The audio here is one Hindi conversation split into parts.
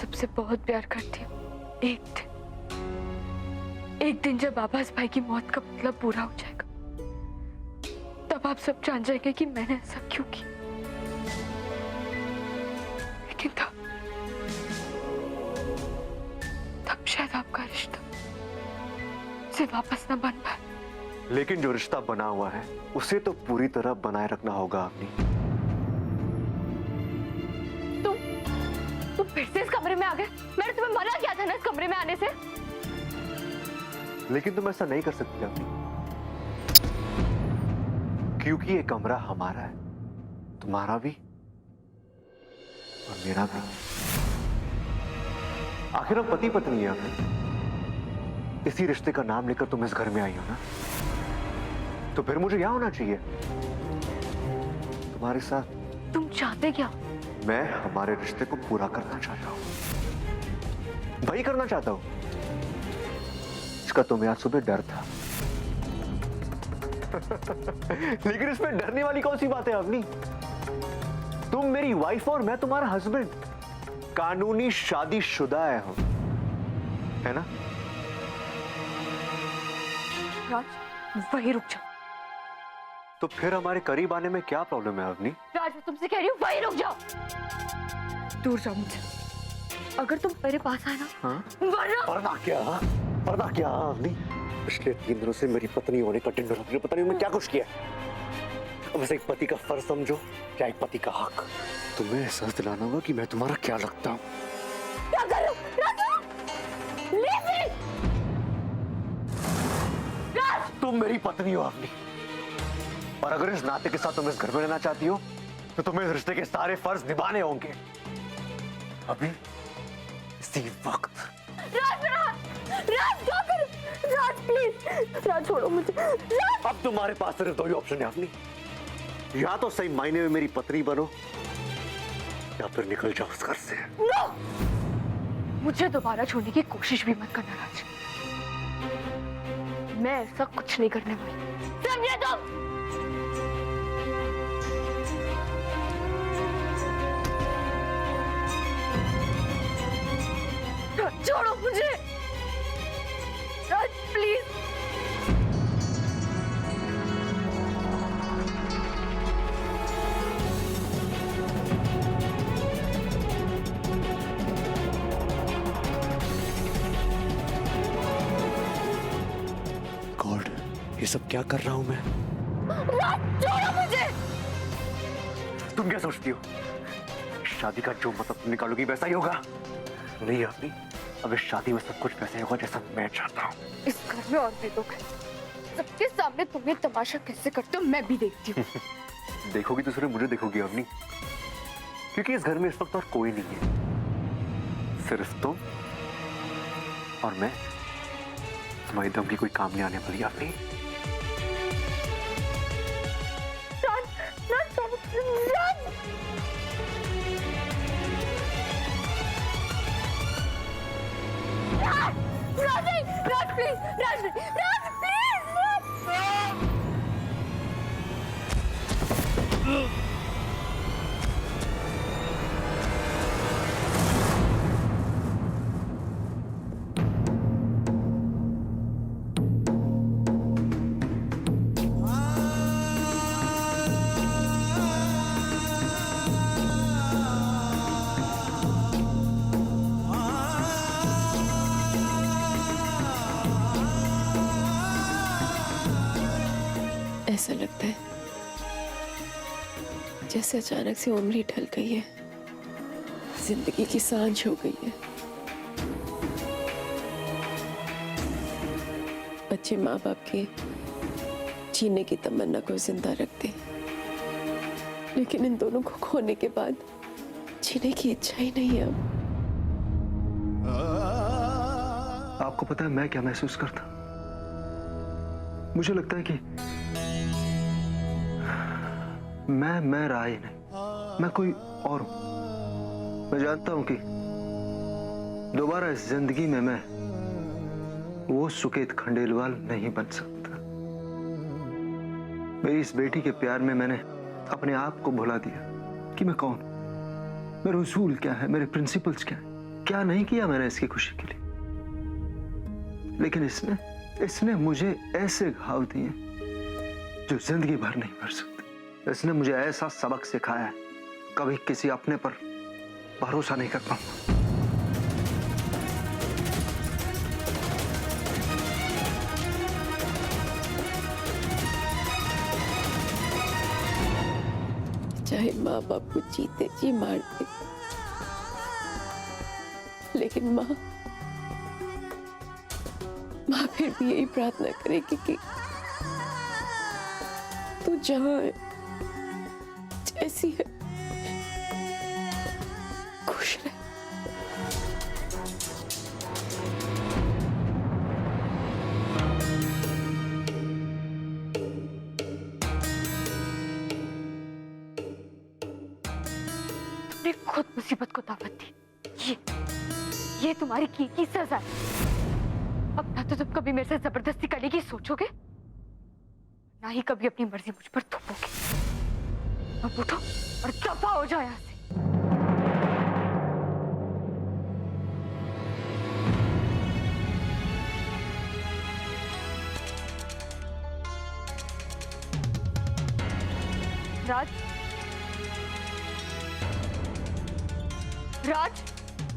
सबसे बहुत प्यार करती हूँ। एक दिन जब आवाज भाई की मौत का मतलब पूरा हो जाएगा, तब आप सब जान जाएंगे कि मैंने ऐसा क्यों किया। लेकिन तब शायद आपका रिश्ता से वापस न बन पाए। लेकिन जो रिश्ता बना हुआ है उसे तो पूरी तरह बनाए रखना होगा अपनी। तुम फिर से इस कमरे में आ गए? मैंने तुम्हें मना किया था ना इस कमरे में आने से। लेकिन तुम ऐसा नहीं कर सकती अपनी, क्योंकि ये कमरा हमारा है, तुम्हारा भी और मेरा भी। आखिर हम पति पत्नी है अपने। इसी रिश्ते का नाम लेकर तुम इस घर में आई हो ना, तो फिर मुझे यहां होना चाहिए तुम्हारे साथ। तुम चाहते क्या? मैं हमारे रिश्ते को पूरा करना चाहता हूं, वही करना चाहता हूं इसका तुम्हें आज सुबह डर था। लेकिन इसमें डरने वाली कौन सी बात है अवनी? तुम मेरी वाइफ और मैं तुम्हारा हस्बैंड, कानूनी शादीशुदा है हम, है ना? राज, वही रुक जाओ। तो फिर हमारे करीब आने में क्या प्रॉब्लम है अवनी? राज, मैं तुमसे कह रही हूँ वही रुक जाओ। दूर जाओ मुझसे। अगर तुम मेरे पास आए ना, हाँ? वरना क्या अवनी? पिछले 3 दिनों से मेरी पत्नी होने का डिनर अपनी पता नहीं मैं क्या कुछ किया। अब एक पति का फर्ज समझो या एक पति का हक। तुम्हें एहसास दिलाना होगा कि मैं तुम्हारा क्या लगता हूँ। क्या कर रहे हो? Leave me! राज! तुम मेरी पत्नी हो अवनी, और अगर इस नाते के साथ तुम इस घर में रहना चाहती हो तो तुम्हें इस रिश्ते के सारे फर्ज निभाने होंगे अभी इसी वक्त। राज, क्या कर? राज, प्लीज, राज छोड़ो मुझे। राज! अब तुम्हारे पास सिर्फ 2 ही ऑप्शन है अवनी, या तो सही मायने में मेरी पत्नी बनो या फिर निकल जाओ उस घर से। नो! मुझे दोबारा छोड़ने की कोशिश भी मत करना राज। मैं ऐसा कुछ नहीं करने वाली, समझे तुम? छोड़ो मुझे राज, प्लीज। गॉड, ये सब क्या कर रहा हूं मैं? राज, छोड़ो मुझे। तुम क्या सोचती हो शादी का जो मतलब तुम निकालोगी वैसा ही होगा? नहीं अपनी, अब इस शादी में सब कुछ वैसे ही होगा जैसा मैं चाहता हूँ। इस घर में और भी लोग हैं, सबके सामने तुम्हें तमाशा कैसे करते हो मैं भी देखती हूँ। देखोगी तो सिर्फ मुझे देखोगी अवनी, क्योंकि इस घर में इस वक्त और कोई नहीं है, सिर्फ तुम और मैं। तुम्हारी दम की कोई काम नहीं आने वाली अवनी। राज, प्लीज, राज, प्लीज, ऐसा लगता है जैसे अचानक से उम्र ही ढल गई है, जिंदगी की सांझ हो गई है। बच्चे माँ बाप के जीने की तमन्ना को जिंदा रखते, लेकिन इन दोनों को खोने के बाद जीने की इच्छा ही नहीं है अब। आपको पता है मैं क्या महसूस करता? मुझे लगता है कि मैं रहा ही नहीं, मैं कोई और हूं। मैं जानता हूं कि दोबारा इस जिंदगी में मैं वो सुकेत खंडेलवाल नहीं बन सकता। मेरी इस बेटी के प्यार में मैंने अपने आप को भुला दिया कि मैं कौन हूं, मेरे उसूल क्या है, मेरे प्रिंसिपल्स क्या है, क्या नहीं किया मैंने इसकी खुशी के लिए, लेकिन इसने मुझे ऐसे घाव दिए जो जिंदगी भर नहीं भर सकते। इसने मुझे ऐसा सबक सिखाया है, कभी किसी अपने पर भरोसा नहीं कर पाऊंगा। चाहे माँ बाप को जीते जी मार दे, लेकिन माँ फिर भी यही प्रार्थना करेगी कि तू जहां है, जैसी है, खुश रहे। तुमने खुद मुसीबत को दावत दी। ये तुम्हारी की सजा है। अब ना तो तुम कभी मेरे से जबरदस्ती करने की सोचोगे, ना ही कभी अपनी मर्जी मुझ पर थोपोगे। अब उठो और दफा हो जाओ यहाँ से। राज,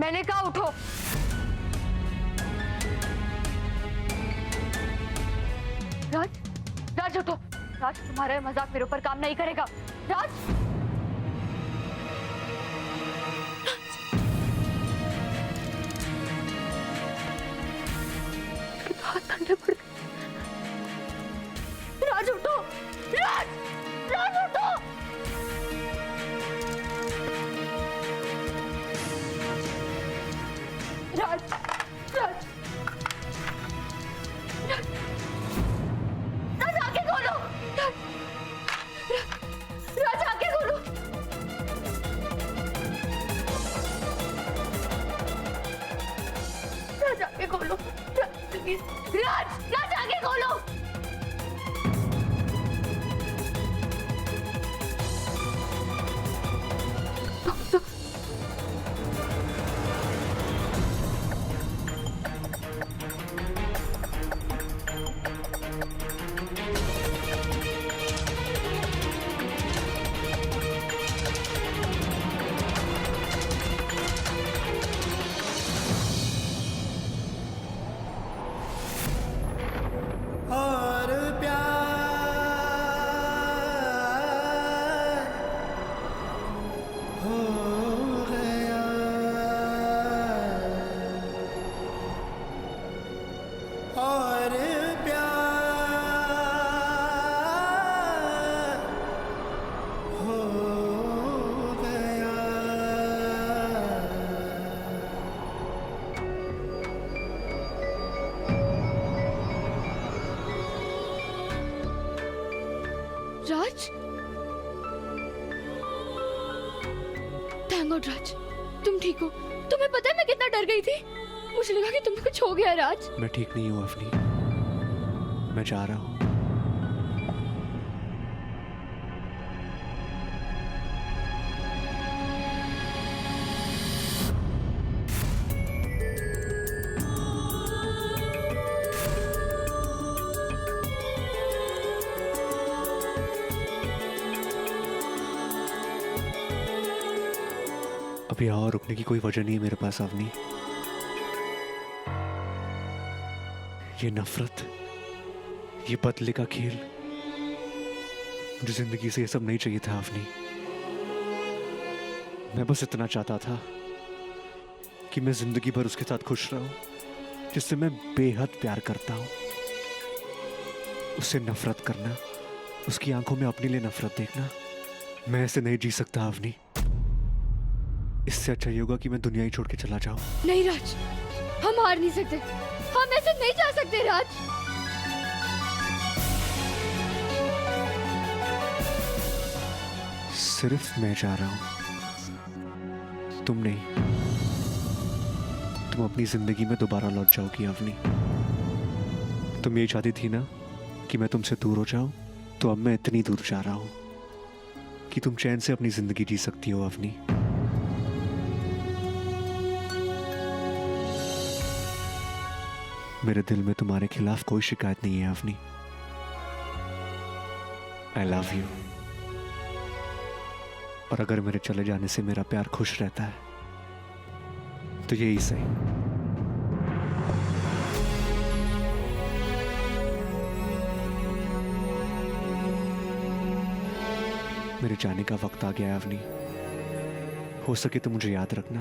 मैंने कहा उठो। राज उठो। राज, तुम्हारा मजाक मेरे ऊपर काम नहीं करेगा। राज, हाथ ठंडे पड़ गए। राज उठो। राज उठो। राज आंखें खोलो। राज आंखें खोलो। राज आंखें खोलो। प्लीज राज आंखें खोलो। राज, थैंक गॉड राज, तुम ठीक हो। तुम्हें पता है मैं कितना डर गई थी। मुझे लगा कि तुम्हें कुछ हो गया। राज, मैं ठीक नहीं हूँ अवनी, मैं जा रहा हूँ। अब यहाँ और रुकने की कोई वजह नहीं है मेरे पास अवनी। ये नफरत, ये बदले का खेल, मुझे जिंदगी से ये सब नहीं चाहिए था अवनी। मैं बस इतना चाहता था कि मैं जिंदगी भर उसके साथ खुश रहूं जिससे मैं बेहद प्यार करता हूं। उससे नफरत करना, उसकी आंखों में अपने लिए नफरत देखना, मैं ऐसे नहीं जी सकता अवनी। इससे अच्छा ये होगा कि मैं दुनिया ही छोड़ के चला जाऊं। नहीं राज, हम हार नहीं सकते। हम ऐसे नहीं जा सकते राज। सिर्फ मैं जा रहा हूं, तुम नहीं। तुम अपनी जिंदगी में दोबारा लौट जाओगी अवनी। तुम ये चाहती थी ना कि मैं तुमसे दूर हो जाऊं, तो अब मैं इतनी दूर जा रहा हूं कि तुम चैन से अपनी जिंदगी जी सकती हो अवनी। मेरे दिल में तुम्हारे खिलाफ कोई शिकायत नहीं है अवनी। I love you. और अगर मेरे चले जाने से मेरा प्यार खुश रहता है तो यही सही। मेरे जाने का वक्त आ गया है अवनी। हो सके तो मुझे याद रखना,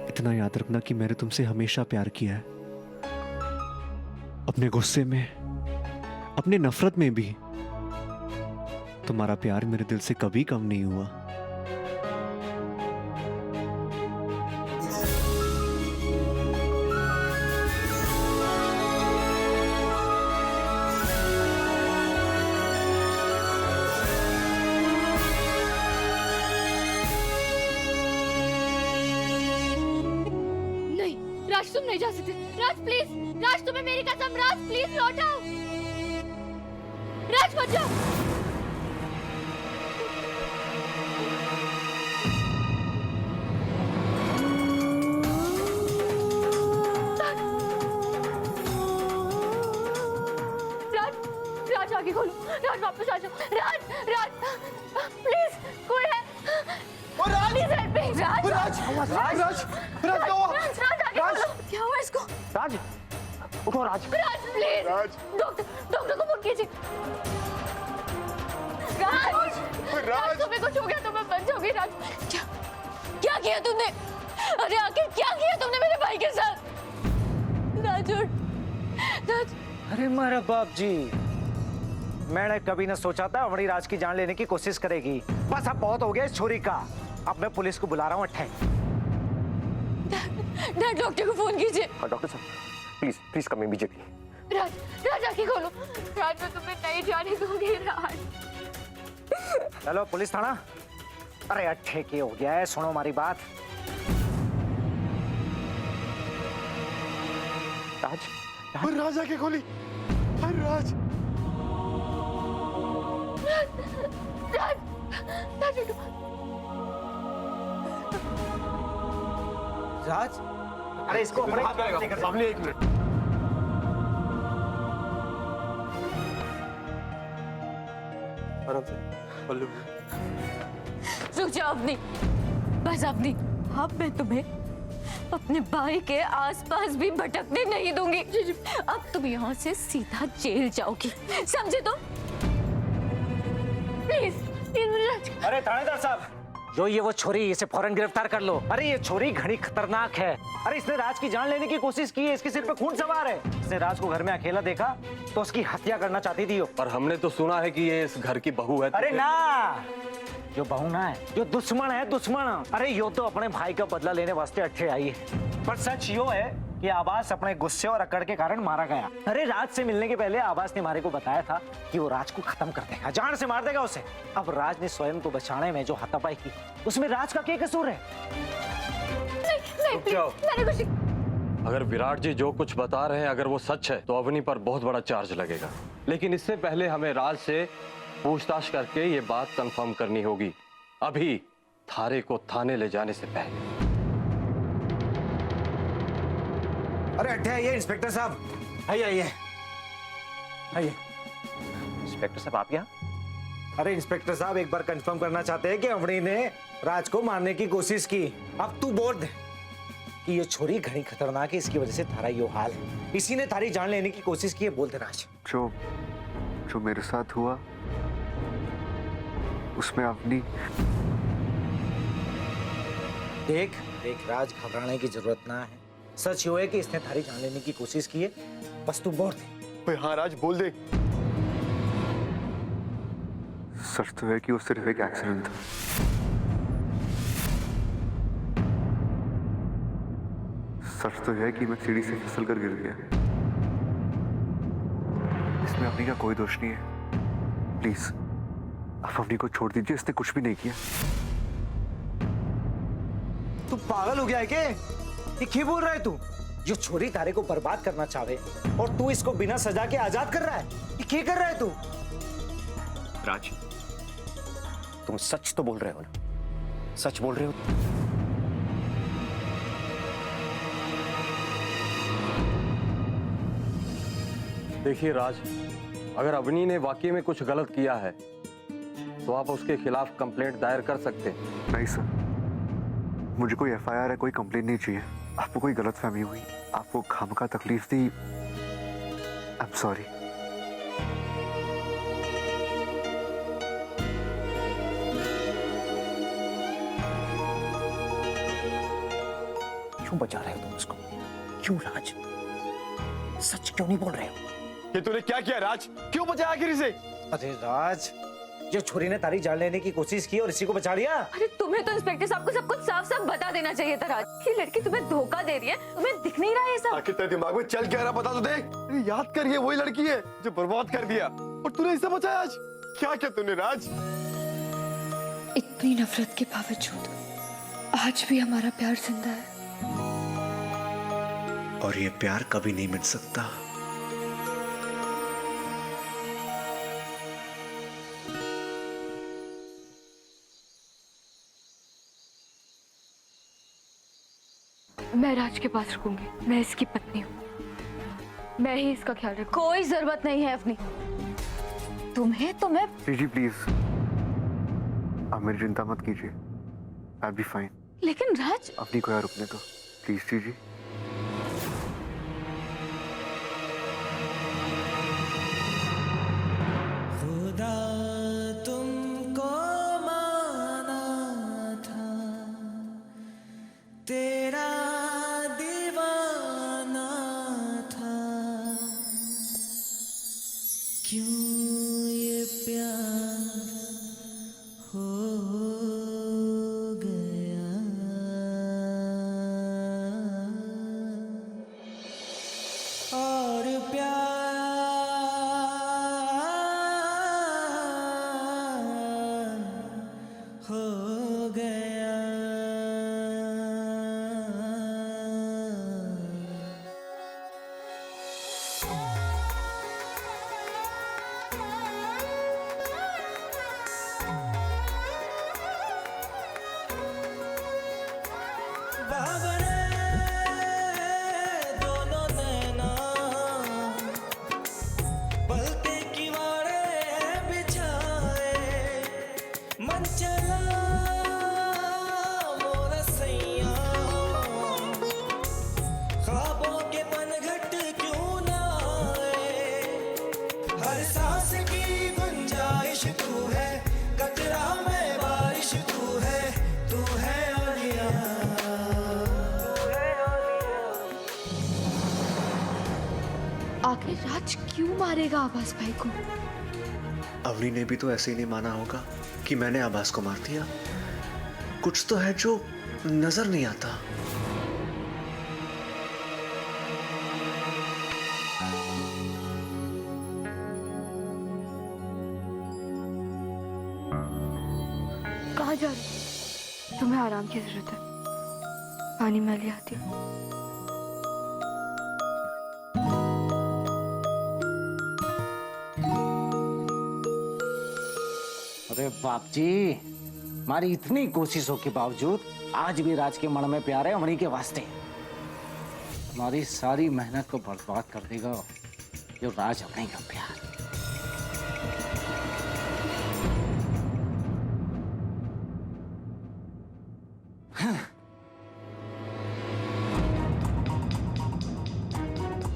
इतना याद रखना कि मैंने तुमसे हमेशा प्यार किया है, अपने गुस्से में, अपने नफरत में भी। तुम्हारा प्यार मेरे दिल से कभी कम नहीं हुआ। राज तुम नहीं जा सकते। राज प्लीज, राज तुम्हें मेरी कसम, राज प्लीज लौट आओ। राज मत जाओ। राज, राज आगे खोलो। राज वापस आ जाओ। राज, राज प्लीज, कोई है? राज, राज, राज, राज, राज, राज, क्या हुआ? राज, क्या हुआ इसको? राज, उठो राज। राज प्लीज, डॉक्टर, डॉक्टर को फोन कीजिए। राज, राज तुम्हें कुछ हो गया तो मैं बच जाऊंगी। राज, क्या क्या किया तुमने? अरे आखिर क्या किया तुमने मेरे भाई के साथ? राज उठ। राज, अरे मेरे बाप जी, मैंने कभी न सोचा था अवनी राज की जान लेने की कोशिश करेगी। बस अब बहुत हो गया इस छोरी का। अब मैं पुलिस को बुला रहा हूँ। राज डॉक्टर को फोन कीजिए। डॉक्टर साहब प्लीज प्लीज कम इमीडिएटली। राज, राज आंखें खोलो। राज मैं तुम्हें नहीं जाने दूंगी। राज, चलो पुलिस थाना। अरे अट्ठे के हो गया है, सुनो हमारी बात। राज, राज आके खोली। राज, राज, राज उठो। राज, अरे इसको सामने एक मिनट। आराम से पल्लू। रुक जाओ अपनी, बस अपनी। अब मैं तुम्हें अपने भाई के आसपास भी भटकने नहीं दूंगी। अब तुम यहाँ से सीधा जेल जाओगी, समझे? तो प्लीज, अरे थानेदार साहब, जो ये वो छोरी, इसे फौरन गिरफ्तार कर लो। अरे ये छोरी घनी खतरनाक है। अरे इसने राज की जान लेने की कोशिश की है, इसके सिर पे खून सवार है। इसने राज को घर में अकेला देखा तो उसकी हत्या करना चाहती थी। पर हमने तो सुना है कि ये इस घर की बहू है। अरे ना, जो बहू ना है, जो दुश्मन है, दुश्मन। अरे यो तो अपने भाई का बदला लेने वास्ते अट्ठे आई है। पर सच यो है कि आबास अपने गुस्से और अकड़ के कारण मारा गया। अरे राज से मिलने के पहले आबास ने मारे को बताया था कि वो राज को खत्म कर देगा, जान से मार देगा उसे। अब राज ने स्वयं को बचाने में जो हाथापाई की, उसमें राज का क्या कसूर है? नहीं, प्लीज, मैंने कुछ। अगर विराट जी जो कुछ बता रहे हैं अगर वो सच है तो अवनी पर बहुत बड़ा चार्ज लगेगा। लेकिन इससे पहले हमें राज से पूछताछ करके ये बात कंफर्म करनी होगी, अभी थारे को थाने ले जाने से पहले। अरे अट्ठे आइए इंस्पेक्टर साहब, आइए आइए आइए। इंस्पेक्टर साहब आप यहाँ? अरे इंस्पेक्टर साहब, एक बार कंफर्म करना चाहते हैं कि अवनी ने राज को मारने की कोशिश की। अब तू बोल दे कि ये छोरी घनी खतरनाक है, इसकी वजह से थारा यो हाल है, इसी ने थारी जान लेने की कोशिश की है। बोल दे राज। जो मेरे साथ हुआ उसमें अवनी। देख देख राज, घबराने की जरूरत ना है। सच यो है कि इसने थारी जान लेने की कोशिश की है, बस तू बोल दे। हाँ राज बोल दे। सच तो है कि वो सिर्फ एक एक्सीडेंट था। सच तो है कि मैं सीढ़ी से फिसल कर गिर गया। इसमें अवनी का कोई दोष नहीं है। प्लीज आप अवनी को छोड़ दीजिए, इसने कुछ भी नहीं किया। तू पागल हो गया है क्या? ये क्या बोल रहा है तू? जो छोरी तारे को बर्बाद करना चाहे और तू इसको बिना सजा के आजाद कर रहा है, ये क्या कर रहा है तू? राज तुम सच तो बोल रहे हो ना? सच बोल रहे हो? देखिए राज, अगर अवनी ने वाकई में कुछ गलत किया है तो आप उसके खिलाफ कंप्लेंट दायर कर सकते हैं। नहीं सर, मुझे कोई एफआईआर है, कोई कंप्लेंट नहीं चाहिए। आपको कोई गलतफहमी हुई, आपको खामखा तकलीफ दी, आई एम सॉरी। क्यों बचा रहे हो तुम उसको? क्यों राज? सच क्यों नहीं बोल रहे हो? ये तूने क्या किया राज? क्यों बचाया आखिर इसे? अरे राज, ये छुरी ने तारी जान लेने की कोशिश की और इसी को बचा लिया। अरे तुम्हें तो इंस्पेक्टर साहब को सब कुछ साफ साफ बता देना चाहिए था राज। ये लड़की तुम्हें धोखा दे रही है, तुम्हें दिख नहीं रहा है ये सब? आखिर तेरे दिमाग में चल क्या रहा बता तो दे। अरे याद कर, ये वही लड़की है जो बर्बाद कर दिया और तूने इसे बचाया आज। क्या किया तूने राज? इतनी नफरत के बावजूद आज भी हमारा प्यार जिंदा है। और ये प्यार कभी नहीं मिट सकता। मैं राज के पास रुकूंगी, मैं इसकी पत्नी हूँ, मैं ही इसका ख्याल रखूंगी। कोई जरूरत नहीं है अपनी तुम्हें, तो मैं जी प्लीज, आप मेरी चिंता मत कीजिए, आई बी फाइन। लेकिन राज, अपनी को यार रुकने दो प्लीज जी। तुमको माना था, तेरा दीवाना था, क्यों ये प्यार हो गया। और प्यार हो गया। बाबरे दोनों नैना पलते की वारे बिछाए, मन चला मोर सैया, ख्वाबों के पनघट क्यों ना आए। हर सांस की गुंजाइश तू है, कतरा में बारिश तू है, तू है ओलिया। आखिर राज क्यों मारेगा आवाज भाई को? अवनी ने भी तो ऐसे ही नहीं माना होगा कि मैंने आभास को मार दिया। कुछ तो है जो नजर नहीं आता। कहाँ जा रही? तुम्हें आराम की जरूरत है, पानी मैं ले आती हूँ। अरे बाप जी, हमारी इतनी कोशिशों के बावजूद आज भी राज के मन में प्यार है अमरी के वास्ते। हमारी सारी मेहनत को बर्बाद कर देगा जो राज अमरी का प्यार।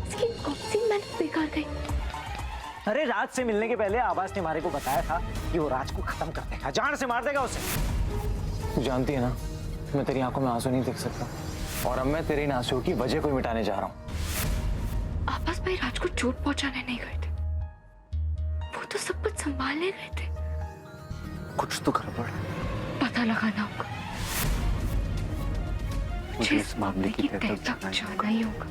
इसकी कौन सी मेहनत बेकार गई? अरे राज से मिलने के पहले आवाज ने हमारे को बताया था कि वो राज को खत्म कर देगा, जान से मार देगा उसे। तू जानती है ना, मैं तेरी आंखों में आंसू नहीं देख सकता, और अब मैं तेरे इन आंसुओं की वजह को मिटाने जा रहा हूँ। आवाज भाई राज को चोट पहुंचाने नहीं गए थे, वो तो सब कुछ संभालने गए थे। कुछ तो गड़बड़ है। पता लगाना होगा, मुझे इस मामले की तह तक जाना ही होगा।